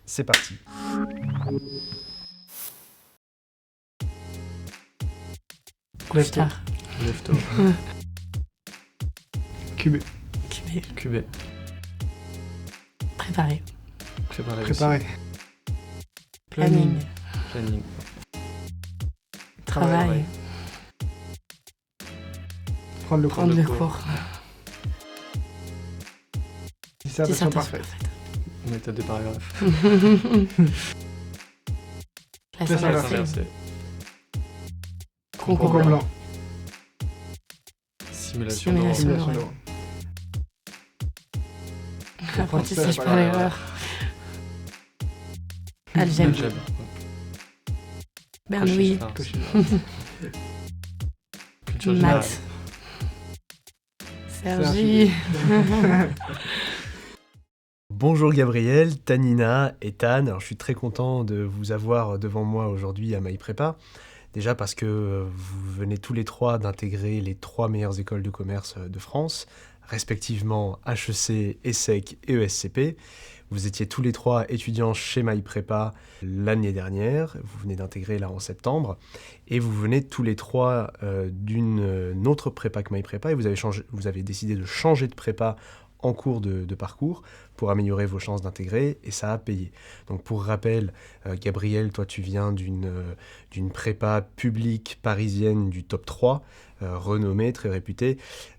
c'est parti. Couche-tard. Lève-tôt. QB. QB. QB. Préparer. Préparer. Préparer. Planning. Planning. Travail. Prendre le Prendre cours. le cours. Dissertation Dissertation parfaite. Méthode des paragraphes. Classe Classe inversée. Inversé. Concours Concours blanc. blanc. Simulation Simulation. d'oral. Simulation ouais. d'oral. Apprentissage par par l'erreur. Algèbre. Algèbre. Bernoulli. Cauchy. Cauchy. Culture générale. Maths. Sergi. Bonjour Gabriel, Tanina et Tan. Alors, je suis très content de vous avoir devant moi aujourd'hui à MyPrépa. Déjà parce que vous venez tous les trois d'intégrer les 3 meilleures écoles de commerce de France, respectivement HEC, ESSEC et ESCP. Vous étiez tous les 3 étudiants chez MyPrépa l'année dernière, vous venez d'intégrer là en septembre, et vous venez tous les 3 d'une autre prépa que MyPrépa, et vous avez décidé de changer de prépa en cours de parcours pour améliorer vos chances d'intégrer, et ça a payé. Donc pour rappel, Gabriel, toi tu viens d'une prépa publique parisienne du top 3, renommée, très réputée.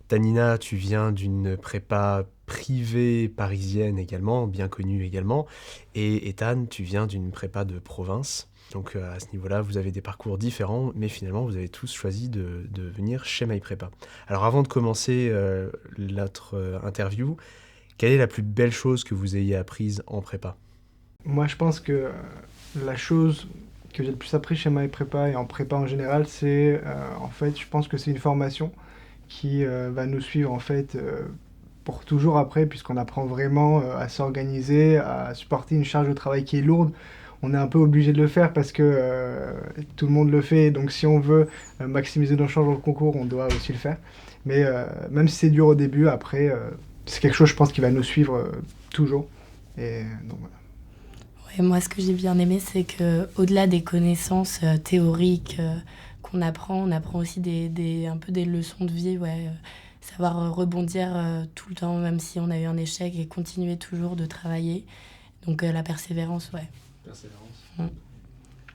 Tanina, tu viens d'une prépa privée parisienne également, bien connue également. Et Tan, tu viens d'une prépa de province. Donc à ce niveau-là, vous avez des parcours différents, mais finalement, vous avez tous choisi de venir chez MyPrépa. Alors avant de commencer notre interview, quelle est la plus belle chose que vous ayez apprise en prépa ? Moi, je pense que la chose que j'ai le plus appris chez MyPrépa et en prépa en général, c'est en fait, je pense que c'est une formation qui va nous suivre en fait pour toujours après, puisqu'on apprend vraiment à s'organiser, à supporter une charge de travail qui est lourde. On est un peu obligé de le faire parce que tout le monde le fait, donc si on veut maximiser nos chances dans le concours, on doit aussi le faire. Mais même si c'est dur au début, après, c'est quelque chose, je pense, qui va nous suivre toujours. Et donc voilà. Ouais, moi, ce que j'ai bien aimé, c'est qu'au-delà des connaissances théoriques qu'on apprend, on apprend aussi un peu des leçons de vie, ouais. Savoir rebondir tout le temps, même si on a eu un échec, et continuer toujours de travailler. Donc la persévérance, ouais. Persévérance.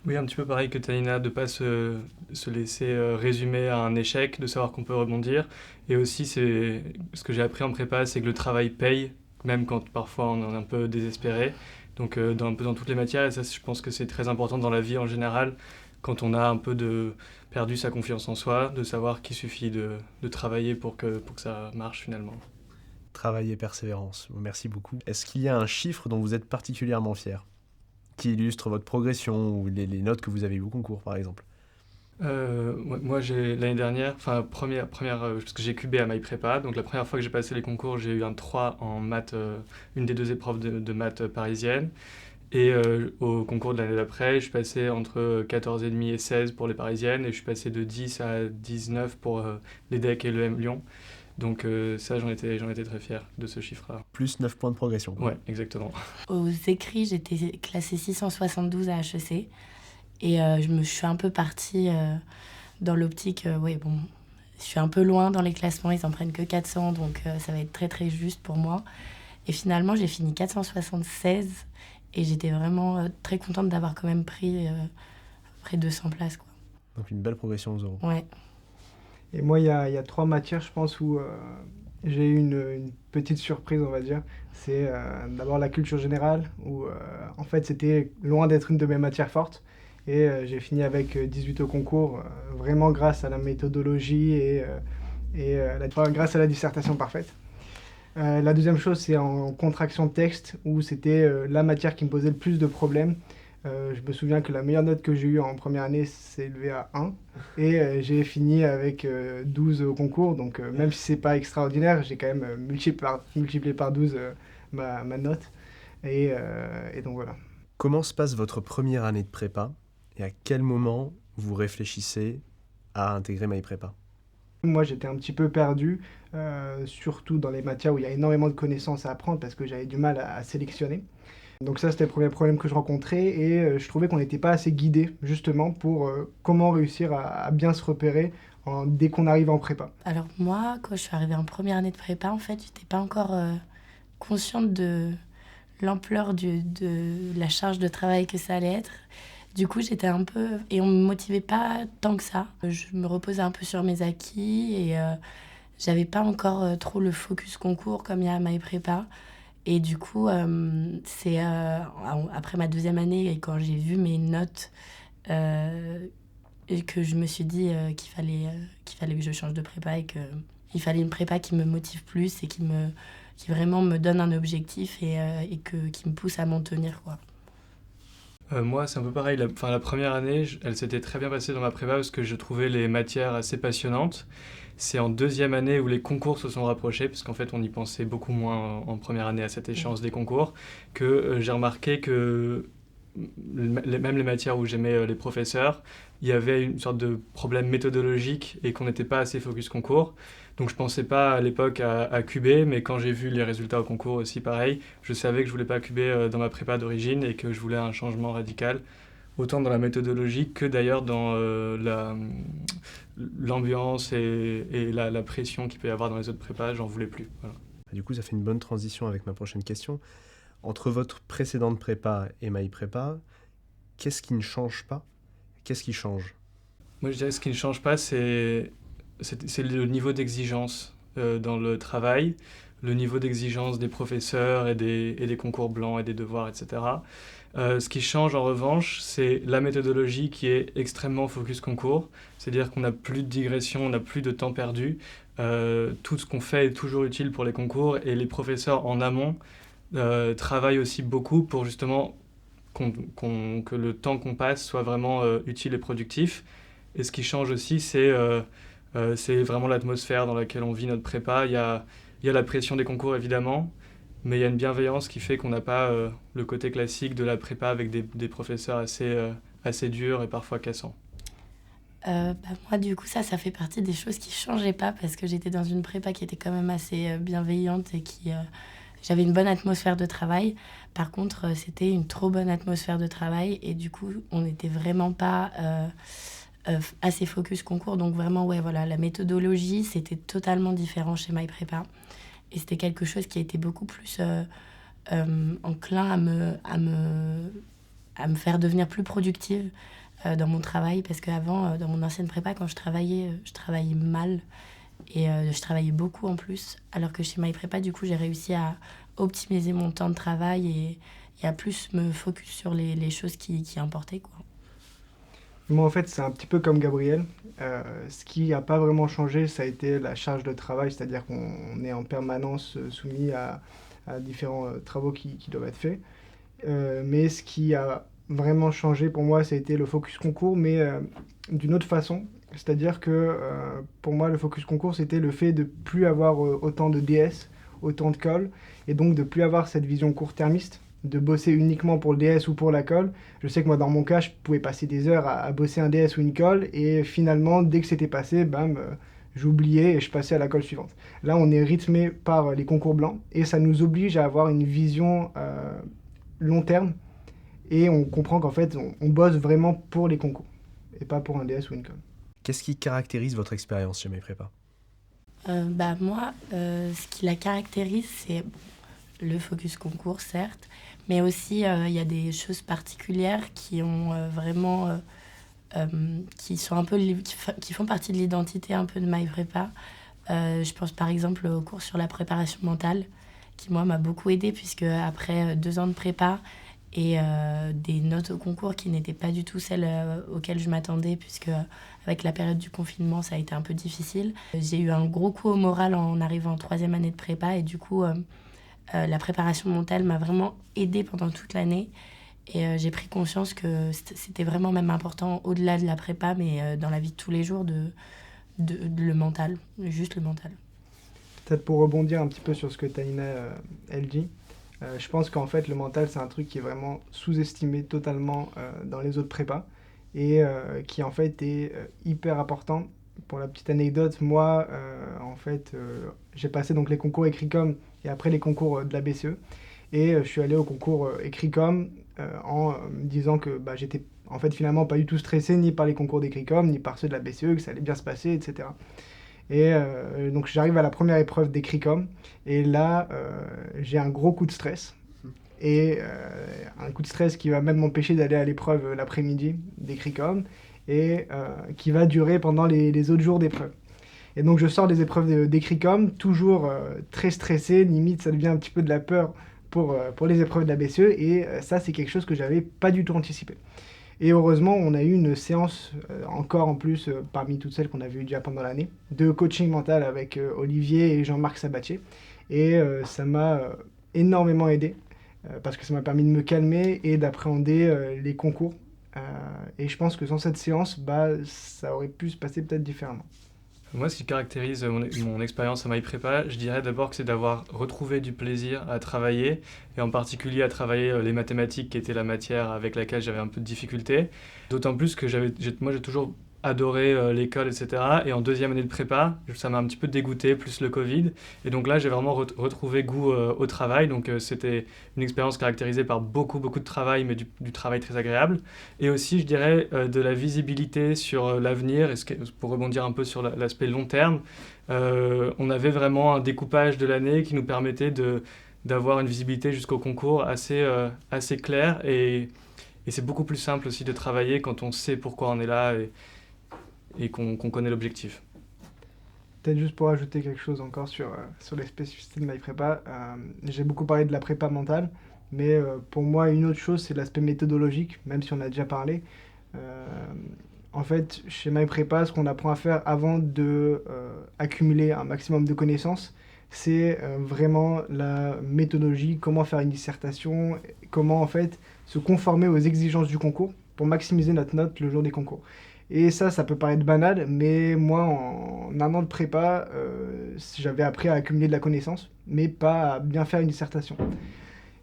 Oui, un petit peu pareil que Tanina, de ne pas se laisser résumer à un échec, de savoir qu'on peut rebondir. Et aussi, ce que j'ai appris en prépa, c'est que le travail paye, même quand parfois on est un peu désespéré. Donc un peu dans toutes les matières, et ça je pense que c'est très important dans la vie en général, quand on a un peu perdu sa confiance en soi, de savoir qu'il suffit de travailler pour que ça marche finalement. Travail et persévérance, merci beaucoup. Est-ce qu'il y a un chiffre dont vous êtes particulièrement fier, qui illustre votre progression ou les notes que vous avez eues au concours par exemple ? Moi, l'année dernière, première parce que j'ai QB à MyPrépa, donc la première fois que j'ai passé les concours, j'ai eu un 3 en maths, une des 2 épreuves de maths parisiennes. Et au concours de l'année d'après, je suis passé entre 14,5 et 16 pour les parisiennes, et je suis passé de 10 à 19 pour l'EDEC et l'EM Lyon. Donc ça, j'en étais très fier de ce chiffre-là. Plus 9 points de progression. Ouais, exactement. Aux écrits, j'étais classée 672 à HEC. Et je suis un peu partie dans l'optique, je suis un peu loin dans les classements, ils en prennent que 400, donc ça va être très très juste pour moi. Et finalement, j'ai fini 476 et j'étais vraiment très contente d'avoir quand même pris près de 200 places, quoi. Donc une belle progression aux euros. Ouais. Et moi, il y a 3 matières, je pense, où j'ai eu une petite surprise, on va dire. C'est d'abord la culture générale, où en fait, c'était loin d'être une de mes matières fortes. Et j'ai fini avec 18 au concours, vraiment grâce à la méthodologie et grâce à la dissertation parfaite. La deuxième chose, c'est en contraction de texte, où c'était la matière qui me posait le plus de problèmes. Je me souviens que la meilleure note que j'ai eue en première année s'est élevée à 1. Et j'ai fini avec 12 au concours. Donc même si c'est pas extraordinaire, j'ai quand même multiplié par 12 ma note. Et donc voilà. Comment se passe votre première année de prépa et à quel moment vous réfléchissez à intégrer MyPrépa ? Moi, j'étais un petit peu perdu, surtout dans les matières où il y a énormément de connaissances à apprendre parce que j'avais du mal à sélectionner. Donc ça, c'était le premier problème que je rencontrais et je trouvais qu'on n'était pas assez guidé justement pour comment réussir à bien se repérer dès qu'on arrive en prépa. Alors moi, quand je suis arrivée en première année de prépa, en fait, j'étais pas encore consciente de l'ampleur de la charge de travail que ça allait être. Du coup, j'étais un peu... Et on me motivait pas tant que ça. Je me reposais un peu sur mes acquis et j'avais pas encore trop le focus concours comme il y a à MyPrépa. Et du coup, c'est après ma deuxième année, et quand j'ai vu mes notes, et que je me suis dit qu'il fallait que je change de prépa et qu'il fallait une prépa qui me motive plus et qui vraiment me donne un objectif et qui me pousse à m'en tenir, quoi. Moi, c'est un peu pareil. La première année, elle s'était très bien passée dans ma prépa parce que je trouvais les matières assez passionnantes. C'est en deuxième année où les concours se sont rapprochés, parce qu'en fait, on y pensait beaucoup moins en première année à cette échéance des concours, que j'ai remarqué que même les matières où j'aimais les professeurs, il y avait une sorte de problème méthodologique et qu'on n'était pas assez focus concours. Donc je pensais pas à l'époque à QB, mais quand j'ai vu les résultats au concours aussi pareil, je savais que je voulais pas QB dans ma prépa d'origine et que je voulais un changement radical, autant dans la méthodologie que d'ailleurs dans l'ambiance et la pression qu'il peut y avoir dans les autres prépas, j'en voulais plus. Voilà. Du coup, ça fait une bonne transition avec ma prochaine question. Entre votre précédente prépa et MyPrépa, qu'est-ce qui ne change pas? Qu'est-ce qui change? Moi, je dirais que ce qui ne change pas, c'est le niveau d'exigence dans le travail, le niveau d'exigence des professeurs et des concours blancs et des devoirs, etc. Ce qui change en revanche, c'est la méthodologie qui est extrêmement focus concours, c'est-à-dire qu'on n'a plus de digression, on n'a plus de temps perdu. Tout ce qu'on fait est toujours utile pour les concours et les professeurs en amont travaillent aussi beaucoup pour justement que le temps qu'on passe soit vraiment utile et productif. Et ce qui change aussi, c'est vraiment l'atmosphère dans laquelle on vit notre prépa. Il y a la pression des concours, évidemment, mais il y a une bienveillance qui fait qu'on n'a pas le côté classique de la prépa avec des professeurs assez durs et parfois cassants. Moi, du coup, ça fait partie des choses qui ne changeaient pas parce que j'étais dans une prépa qui était quand même assez bienveillante et j'avais une bonne atmosphère de travail. Par contre, c'était une trop bonne atmosphère de travail et du coup, on n'était vraiment pas assez focus concours. Donc vraiment, ouais, voilà, la méthodologie, c'était totalement différent chez MyPrépa. Et c'était quelque chose qui a été beaucoup plus enclin à me faire devenir plus productive dans mon travail. Parce qu'avant, dans mon ancienne prépa, quand je travaillais mal. Et je travaillais beaucoup en plus. Alors que chez MyPrépa, du coup, j'ai réussi à optimiser mon temps de travail et à plus me focus sur les choses qui importaient, quoi. Moi, en fait, c'est un petit peu comme Gabriel. Ce qui n'a pas vraiment changé, ça a été la charge de travail, c'est-à-dire qu'on est en permanence soumis à différents travaux qui doivent être faits. Mais ce qui a vraiment changé pour moi, ça a été le focus concours, mais d'une autre façon. C'est-à-dire que pour moi, le focus concours, c'était le fait de plus avoir autant de DS, autant de colle, et donc de plus avoir cette vision court-termiste, de bosser uniquement pour le DS ou pour la colle. Je sais que moi, dans mon cas, je pouvais passer des heures à bosser un DS ou une colle, et finalement, dès que c'était passé, bam, j'oubliais et je passais à la colle suivante. Là, on est rythmé par les concours blancs, et ça nous oblige à avoir une vision long terme, et on comprend qu'en fait, on bosse vraiment pour les concours, et pas pour un DS ou une colle. Qu'est-ce qui caractérise votre expérience chez MyPrépa? Moi, ce qui la caractérise, c'est le focus concours, certes, mais aussi il y a des choses particulières qui ont vraiment... qui sont un peu qui font partie de l'identité un peu de MyPrépa. Je pense par exemple au cours sur la préparation mentale, qui moi m'a beaucoup aidée, puisque après 2 ans de prépa, et des notes au concours qui n'étaient pas du tout celles auxquelles je m'attendais, puisque avec la période du confinement, ça a été un peu difficile. J'ai eu un gros coup au moral en arrivant en 3e année de prépa, et du coup, la préparation mentale m'a vraiment aidée pendant toute l'année. Et j'ai pris conscience que c'était vraiment même important, au-delà de la prépa, mais dans la vie de tous les jours, de le mental, juste le mental. Peut-être pour rebondir un petit peu sur ce que Taina elle dit, je pense qu'en fait le mental c'est un truc qui est vraiment sous-estimé totalement dans les autres prépas et qui en fait est hyper important. Pour la petite anecdote, moi en fait j'ai passé donc les concours Écricom et après les concours de la BCE Et je suis allé au concours écrit-com en me disant que j'étais en fait finalement pas du tout stressé ni par les concours d'écrit-com, ni par ceux de la BCE, que ça allait bien se passer, etc. Et donc j'arrive à la première épreuve d'écrit-com, et là j'ai un gros coup de stress. Et un coup de stress qui va même m'empêcher d'aller à l'épreuve l'après-midi d'écrit-com, et qui va durer pendant les autres jours d'épreuve. Et donc je sors des épreuves d'écrit-com, toujours très stressé, limite ça devient un petit peu de la peur pour les épreuves de la BCE, et ça c'est quelque chose que j'avais pas du tout anticipé. Et heureusement, on a eu une séance, encore en plus, parmi toutes celles qu'on avait eues déjà pendant l'année, de coaching mental avec Olivier et Jean-Marc Sabatier. Et ça m'a énormément aidé, parce que ça m'a permis de me calmer et d'appréhender les concours. Et je pense que sans cette séance, ça aurait pu se passer peut-être différemment. Moi, ce qui caractérise mon expérience à MyPrépa, je dirais d'abord que c'est d'avoir retrouvé du plaisir à travailler, et en particulier à travailler les mathématiques, qui était la matière avec laquelle j'avais un peu de difficulté. D'autant plus que moi, j'ai toujours adoré l'école, etc. Et en deuxième année de prépa, ça m'a un petit peu dégoûté, plus le Covid. Et donc là, j'ai vraiment retrouvé goût au travail. Donc c'était une expérience caractérisée par beaucoup, beaucoup de travail, mais du travail très agréable. Et aussi, je dirais, de la visibilité sur l'avenir. Et pour rebondir un peu sur l'aspect long terme, on avait vraiment un découpage de l'année qui nous permettait d'avoir une visibilité jusqu'au concours assez claire. Et c'est beaucoup plus simple aussi de travailler quand on sait pourquoi on est là et qu'on connaît l'objectif. Peut-être juste pour ajouter quelque chose encore sur les spécificités de MyPrépa, j'ai beaucoup parlé de la prépa mentale, mais pour moi, une autre chose, c'est l'aspect méthodologique, même si on a déjà parlé. En fait, chez MyPrépa, ce qu'on apprend à faire avant de accumuler un maximum de connaissances, c'est vraiment la méthodologie, comment faire une dissertation, comment en fait se conformer aux exigences du concours pour maximiser notre note le jour des concours. Et ça peut paraître banal, mais moi, en un an de prépa, j'avais appris à accumuler de la connaissance, mais pas à bien faire une dissertation.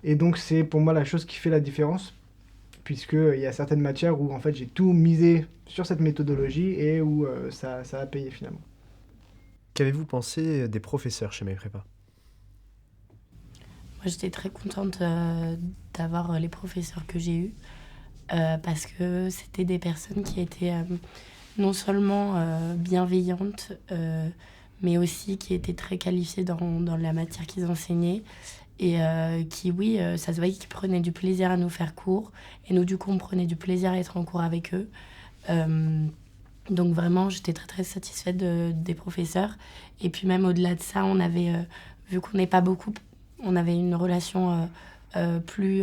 Et donc, c'est pour moi la chose qui fait la différence, puisqu'il y a certaines matières où en fait j'ai tout misé sur cette méthodologie et où ça a payé finalement. Qu'avez-vous pensé des professeurs chez MyPrépa ? Moi, j'étais très contente d'avoir les professeurs que j'ai eus. Parce que c'était des personnes qui étaient non seulement bienveillantes, mais aussi qui étaient très qualifiées dans la matière qu'ils enseignaient, et qui, oui, ça se voyait qu'ils prenaient du plaisir à nous faire cours, et nous, du coup, on prenait du plaisir à être en cours avec eux. Donc vraiment, j'étais très très satisfaite des professeurs. Et puis même au-delà de ça, on avait, vu qu'on n'est pas beaucoup, on avait une relation plus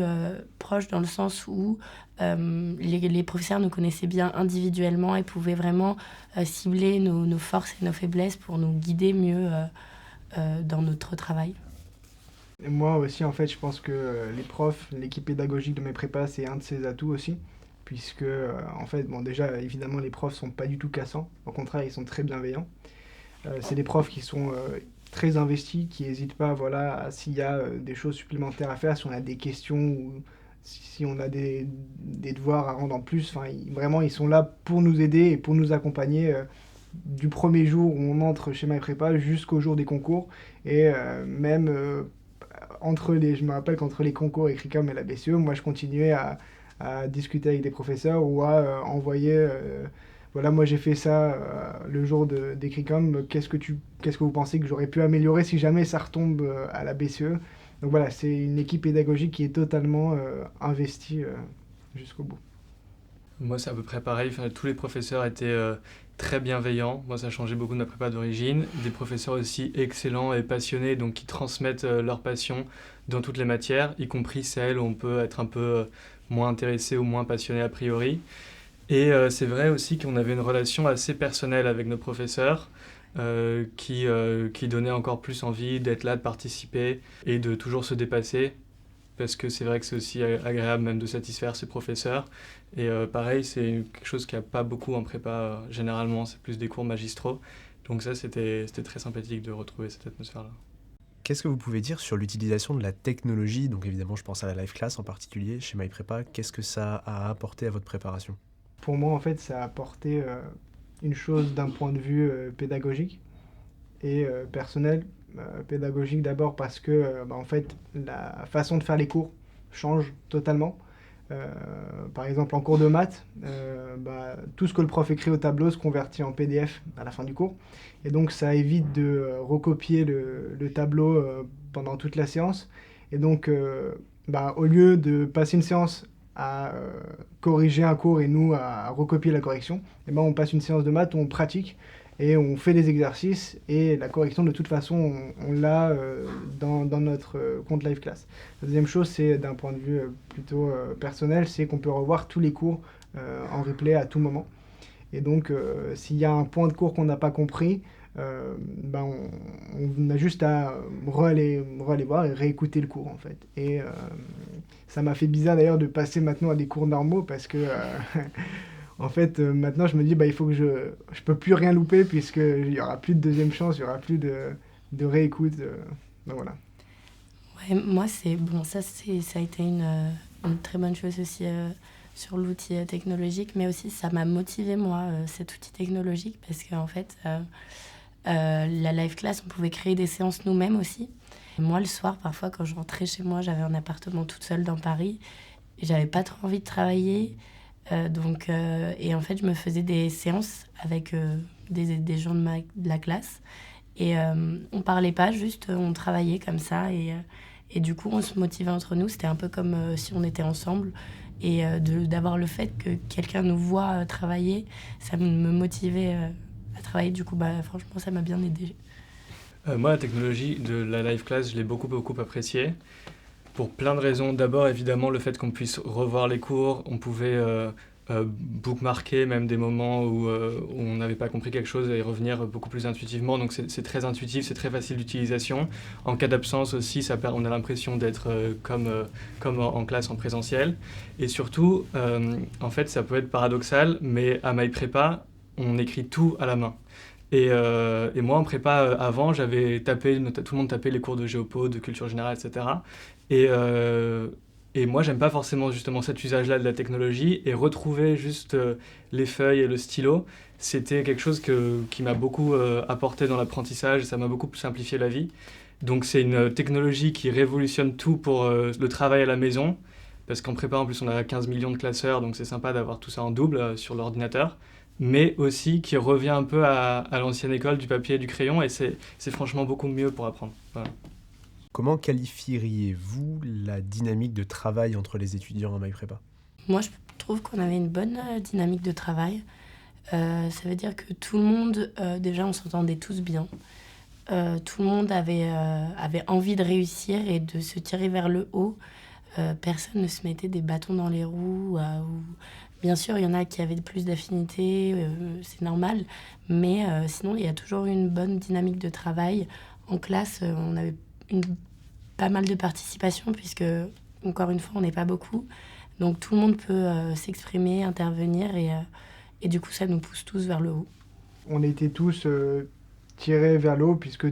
proche, dans le sens où les professeurs nous connaissaient bien individuellement et pouvaient vraiment cibler nos forces et nos faiblesses pour nous guider mieux dans notre travail. Et moi aussi, en fait, je pense que les profs, l'équipe pédagogique de mes prépas, c'est un de ses atouts aussi, puisque, en fait, bon, déjà, évidemment, les profs sont pas du tout cassants, au contraire, ils sont très bienveillants. C'est des profs qui sont très investis, qui n'hésitent pas, voilà, s'il y a des choses supplémentaires à faire, si on a des questions ou si on a des devoirs à rendre en plus. Enfin, vraiment, ils sont là pour nous aider et pour nous accompagner du premier jour où on entre chez MyPrépa jusqu'au jour des concours. Et même je me rappelle qu'entre les concours écrit-com et la BCE, moi je continuais à discuter avec des professeurs ou à envoyer voilà, moi j'ai fait ça le jour d'écrit-com, qu'est-ce que vous pensez que j'aurais pu améliorer si jamais ça retombe à la BCE. Donc voilà, c'est une équipe pédagogique qui est totalement investie jusqu'au bout. Moi, c'est à peu près pareil. Enfin, tous les professeurs étaient très bienveillants. Moi, ça a changé beaucoup de ma prépa d'origine. Des professeurs aussi excellents et passionnés, donc qui transmettent leur passion dans toutes les matières, y compris celles où on peut être un peu moins intéressé ou moins passionné a priori. Et c'est vrai aussi qu'on avait une relation assez personnelle avec nos professeurs, qui donnait encore plus envie d'être là, de participer et de toujours se dépasser. Parce que c'est vrai que c'est aussi agréable même de satisfaire ses professeurs. Et pareil, c'est quelque chose qu'il n'y a pas beaucoup en prépa. Généralement, c'est plus des cours magistraux. Donc ça, c'était très sympathique de retrouver cette atmosphère-là. Qu'est-ce que vous pouvez dire sur l'utilisation de la technologie ? Donc évidemment, je pense à la live class en particulier chez MyPrépa. Qu'est-ce que ça a apporté à votre préparation ? Pour moi, en fait, ça a apporté une chose d'un point de vue pédagogique et personnel, pédagogique d'abord parce que en fait, la façon de faire les cours change totalement. Par exemple, en cours de maths, tout ce que le prof écrit au tableau se convertit en PDF à la fin du cours. Et donc, ça évite de recopier le tableau pendant toute la séance. Et donc, au lieu de passer une séance à corriger un cours et nous à recopier la correction, on passe une séance de maths où on pratique et on fait des exercices et la correction de toute façon on l'a dans notre compte live class. La deuxième chose, c'est d'un point de vue plutôt personnel, c'est qu'on peut revoir tous les cours en replay à tout moment. Et donc s'il y a un point de cours qu'on n'a pas compris, on a juste à re-aller voir et réécouter le cours en fait. Et ça m'a fait bizarre d'ailleurs de passer maintenant à des cours normaux parce que en fait maintenant je me dis il faut que je peux plus rien louper puisqu'il y aura plus de deuxième chance, il y aura plus de réécoute. Voilà. Ouais, moi ça a été une très bonne chose aussi sur l'outil technologique, mais aussi ça m'a motivé moi cet outil technologique parce qu'en fait la live class, on pouvait créer des séances nous-mêmes aussi. Et moi, le soir, parfois, quand je rentrais chez moi, j'avais un appartement toute seule dans Paris. Et j'avais pas trop envie de travailler. Et en fait, je me faisais des séances avec des gens de la classe. Et on parlait pas, juste on travaillait comme ça. Et du coup, on se motivait entre nous. C'était un peu comme si on était ensemble. Et d'avoir le fait que quelqu'un nous voit travailler, ça me motivait à travailler. Du coup, franchement, ça m'a bien aidé. Moi, la technologie de la live class, je l'ai beaucoup appréciée pour plein de raisons. D'abord, évidemment, le fait qu'on puisse revoir les cours. On pouvait bookmarker même des moments où on n'avait pas compris quelque chose et revenir beaucoup plus intuitivement. Donc, c'est très intuitif, c'est très facile d'utilisation. En cas d'absence aussi, on a l'impression d'être comme en classe en présentiel. Et surtout, en fait, ça peut être paradoxal, mais à MyPrépa, on écrit tout à la main. Et moi, en prépa, avant, tout le monde tapait les cours de géopo, de culture générale, etc. Et moi, j'aime pas forcément justement cet usage-là de la technologie. Et retrouver juste les feuilles et le stylo, c'était quelque chose qui m'a beaucoup apporté dans l'apprentissage. Ça m'a beaucoup simplifié la vie. Donc c'est une technologie qui révolutionne tout pour le travail à la maison. Parce qu'en prépa, en plus, on a 15 millions de classeurs, donc c'est sympa d'avoir tout ça en double sur l'ordinateur. Mais aussi qui revient un peu à l'ancienne école du papier et du crayon, et c'est franchement beaucoup mieux pour apprendre. Voilà. Comment qualifieriez-vous la dynamique de travail entre les étudiants en MyPrépa ? Moi, je trouve qu'on avait une bonne dynamique de travail. Ça veut dire que tout le monde, déjà, on s'entendait tous bien. Tout le monde avait envie de réussir et de se tirer vers le haut. Personne ne se mettait des bâtons dans les roues. Bien sûr, il y en a qui avaient plus d'affinités, c'est normal. Mais sinon, il y a toujours eu une bonne dynamique de travail. En classe, on avait pas mal de participation puisque, encore une fois, on n'est pas beaucoup. Donc tout le monde peut s'exprimer, intervenir et du coup, ça nous pousse tous vers le haut. On était tous tirés vers le haut puisque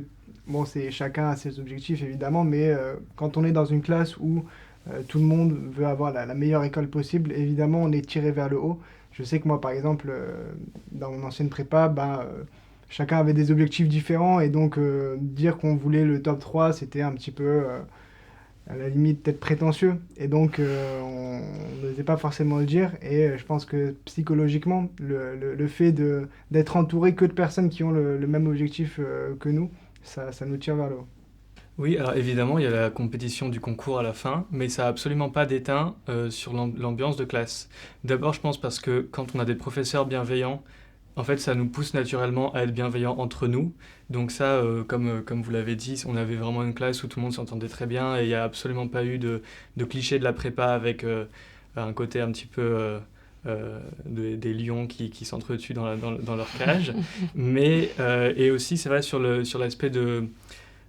chacun a ses objectifs évidemment, mais quand on est dans une classe où tout le monde veut avoir la meilleure école possible, évidemment on est tiré vers le haut. Je sais que moi par exemple dans mon ancienne prépa, chacun avait des objectifs différents et donc dire qu'on voulait le top 3 c'était un petit peu à la limite peut-être prétentieux et donc on n'osait pas forcément le dire et je pense que psychologiquement le fait d'être entouré que de personnes qui ont le même objectif que nous, ça nous tire vers le haut. Oui, alors évidemment, il y a la compétition du concours à la fin, mais ça n'a absolument pas d'éteint sur l'ambiance de classe. D'abord, je pense parce que quand on a des professeurs bienveillants, en fait, ça nous pousse naturellement à être bienveillants entre nous. Donc ça, comme vous l'avez dit, on avait vraiment une classe où tout le monde s'entendait très bien et il n'y a absolument pas eu de cliché de la prépa avec un côté un petit peu des lions qui s'entretuent dans leur cage. Mais, et aussi, c'est vrai, sur l'aspect de...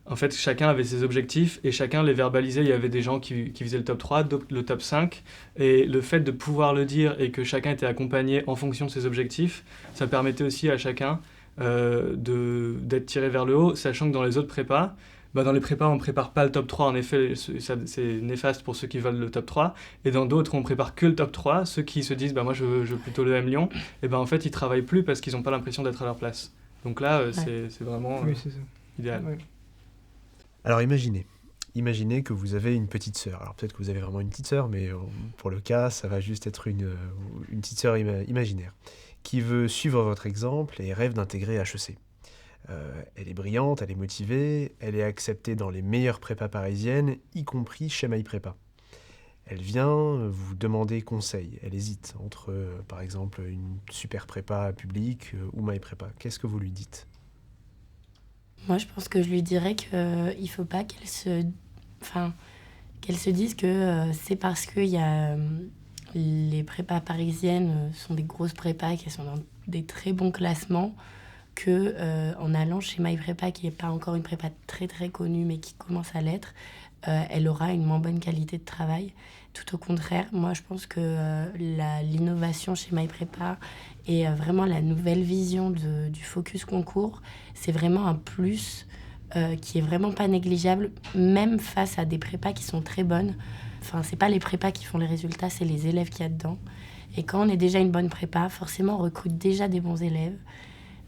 En fait, chacun avait ses objectifs et chacun les verbalisait. Il y avait des gens qui faisaient le top 3, le top 5. Et le fait de pouvoir le dire et que chacun était accompagné en fonction de ses objectifs, ça permettait aussi à chacun d'être tiré vers le haut, sachant que dans les autres prépas, dans les prépas, on ne prépare pas le top 3. En effet, c'est néfaste pour ceux qui veulent le top 3. Et dans d'autres, on ne prépare que le top 3. Ceux qui se disent moi, je veux plutôt le M Lyon, et en fait, ils ne travaillent plus parce qu'ils n'ont pas l'impression d'être à leur place. Donc là, c'est vraiment oui, c'est ça. idéal. Ouais. Alors imaginez que vous avez une petite sœur. Alors peut-être que vous avez vraiment une petite sœur, mais pour le cas, ça va juste être une petite sœur imaginaire, qui veut suivre votre exemple et rêve d'intégrer HEC. Elle est brillante, elle est motivée, elle est acceptée dans les meilleures prépas parisiennes, y compris chez MyPrépa. Elle vient vous demander conseil, elle hésite entre, par exemple, une super prépa publique ou MyPrépa. Qu'est-ce que vous lui dites? Moi, je pense que je lui dirais qu'il ne faut pas enfin, qu'elle se dise que c'est parce que les prépas parisiennes sont des grosses prépas, qu'elles sont dans des très bons classements, que en allant chez MyPrépa, qui n'est pas encore une prépa très très connue, mais qui commence à l'être, elle aura une moins bonne qualité de travail. Tout au contraire, moi je pense que l'innovation chez MyPrépa et vraiment la nouvelle vision du focus concours, c'est vraiment un plus qui est vraiment pas négligeable, même face à des prépas qui sont très bonnes. Enfin, c'est pas les prépas qui font les résultats, c'est les élèves qu'il y a dedans. Et quand on est déjà une bonne prépa, forcément on recrute déjà des bons élèves.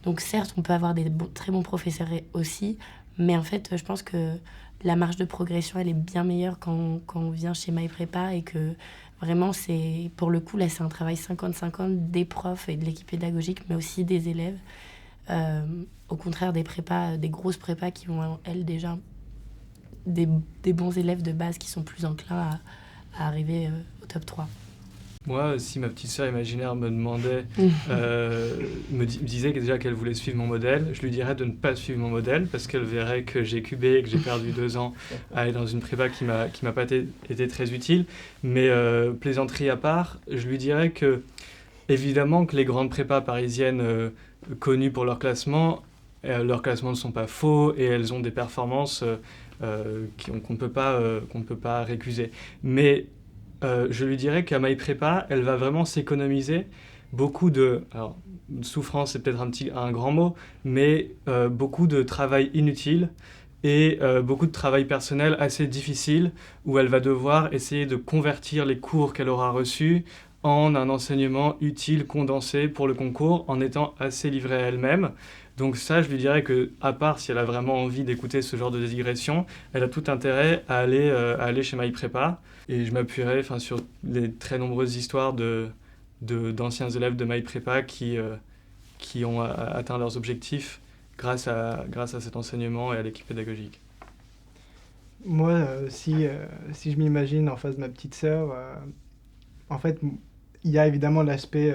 Donc certes, on peut avoir des très bons professeurs aussi, mais en fait, je pense que la marge de progression, elle est bien meilleure quand on vient chez MyPrépa et que vraiment, pour le coup, là, c'est un travail 50-50 des profs et de l'équipe pédagogique, mais aussi des élèves. Au contraire des prépas, des grosses prépas qui ont, elles, déjà des bons élèves de base qui sont plus enclins à arriver au top 3. Moi, si ma petite sœur imaginaire me demandait, me disait déjà qu'elle voulait suivre mon modèle, je lui dirais de ne pas suivre mon modèle parce qu'elle verrait que j'ai cubé, que j'ai perdu 2 ans à aller dans une prépa qui m'a pas été très utile. Mais plaisanterie à part, je lui dirais que, évidemment, que les grandes prépas parisiennes connues pour leur classement leurs classements ne sont pas faux et elles ont des performances qu'on ne peut pas récuser. Mais je lui dirais qu'à MyPrépa, elle va vraiment s'économiser beaucoup alors, souffrance, c'est peut-être un grand mot, mais beaucoup de travail inutile et beaucoup de travail personnel assez difficile où elle va devoir essayer de convertir les cours qu'elle aura reçus en un enseignement utile, condensé pour le concours, en étant assez livrée à elle-même. Donc ça, je lui dirais que, à part si elle a vraiment envie d'écouter ce genre de digression, elle a tout intérêt à aller chez MyPrépa. Et je m'appuierai sur les très nombreuses histoires d'anciens élèves de MyPrépa qui ont atteint leurs objectifs grâce à cet enseignement et à l'équipe pédagogique. Moi, si je m'imagine en face de ma petite sœur, en fait, il y a évidemment l'aspect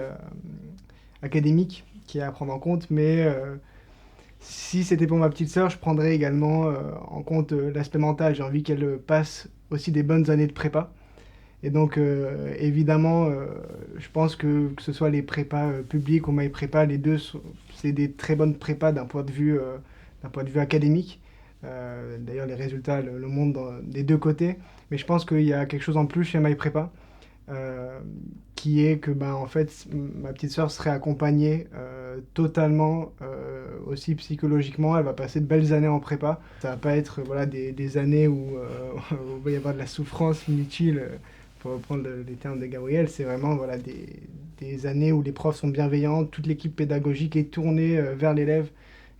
académique qui est à prendre en compte, mais si c'était pour ma petite sœur, je prendrais également en compte l'aspect mental. J'ai envie qu'elle passe aussi des bonnes années de prépa. Et donc, évidemment, je pense que ce soit les prépas publics ou MyPrépa, les deux, c'est des très bonnes prépas d'un point de vue académique. D'ailleurs, les résultats le montrent des deux côtés. Mais je pense qu'il y a quelque chose en plus chez MyPrépa, qui est que en fait, ma petite sœur serait accompagnée totalement, aussi psychologiquement. Elle va passer de belles années en prépa. Ça va pas être des années où il va y avoir de la souffrance inutile, pour reprendre les termes de Gabriel. C'est vraiment des années où les profs sont bienveillants, toute l'équipe pédagogique est tournée vers l'élève.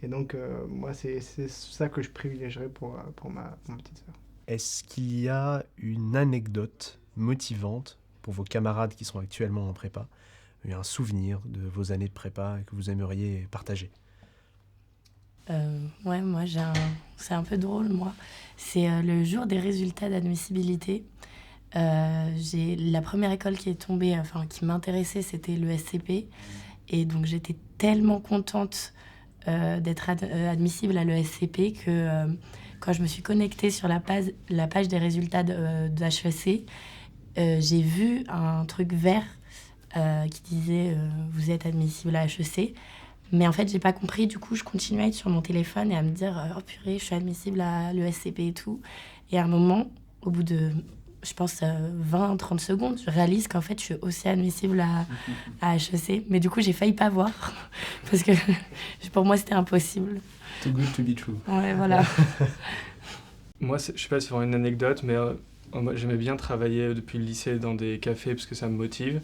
Et donc, moi, c'est ça que je privilégierais pour ma petite sœur. Est-ce qu'il y a une anecdote motivante pour vos camarades qui sont actuellement en prépa, un souvenir de vos années de prépa que vous aimeriez partager? Ouais, moi c'est un peu drôle, moi. C'est le jour des résultats d'admissibilité. J'ai la première école qui est tombée, qui m'intéressait, c'était l'ESCP. Et donc j'étais tellement contente d'être admissible à l'ESCP que quand je me suis connectée sur la page des résultats de HEC, j'ai vu un truc vert qui disait vous êtes admissible à HEC. Mais en fait, j'ai pas compris. Du coup, je continuais à être sur mon téléphone et à me dire oh purée, je suis admissible à l'ESCP et tout. Et à un moment, au bout de, je pense, 20-30 secondes, je réalise qu'en fait, je suis aussi admissible à HEC. Mais du coup, j'ai failli pas voir parce que pour moi, c'était impossible. Too good to be true. Ouais, voilà. Moi, je sais pas si c'est vraiment une anecdote, mais moi, j'aimais bien travailler depuis le lycée dans des cafés parce que ça me motive.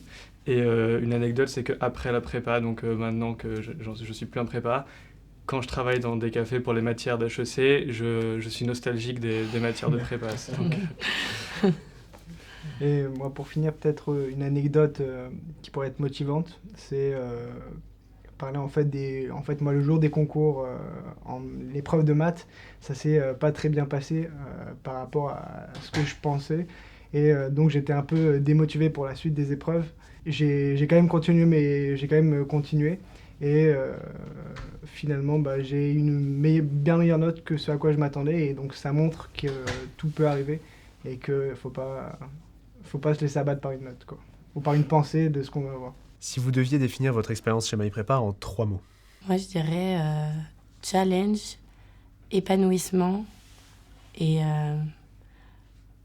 Et une anecdote, c'est qu'après la prépa, donc maintenant que je suis plus en prépa, quand je travaille dans des cafés pour les matières d'HEC, je suis nostalgique des matières de prépasse. Donc, Et moi, pour finir, peut-être une anecdote qui pourrait être motivante, c'est parler en fait, moi, le jour des concours, en l'épreuve de maths, ça s'est pas très bien passé par rapport à ce que je pensais. Et donc, j'étais un peu démotivé pour la suite des épreuves. J'ai quand même continué. Et finalement, j'ai eu bien meilleure note que ce à quoi je m'attendais. Et donc, ça montre que tout peut arriver et qu'il faut pas se laisser abattre par une note, quoi. Ou par une pensée de ce qu'on va voir. Si vous deviez définir votre expérience chez MyPrépa en 3 mots. Moi, je dirais challenge, épanouissement et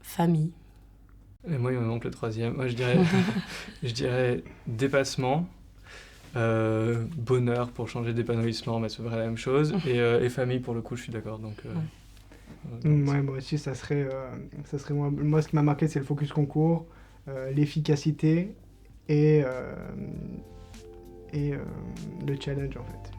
famille. et moi, il me manque le troisième. Moi, je dirais dépassement, bonheur pour changer d'épanouissement, mais c'est vrai la même chose. Et famille, pour le coup, je suis d'accord. Donc, Ouais, moi aussi, ça serait moi, ce qui m'a marqué, c'est le focus concours, l'efficacité et le challenge, en fait.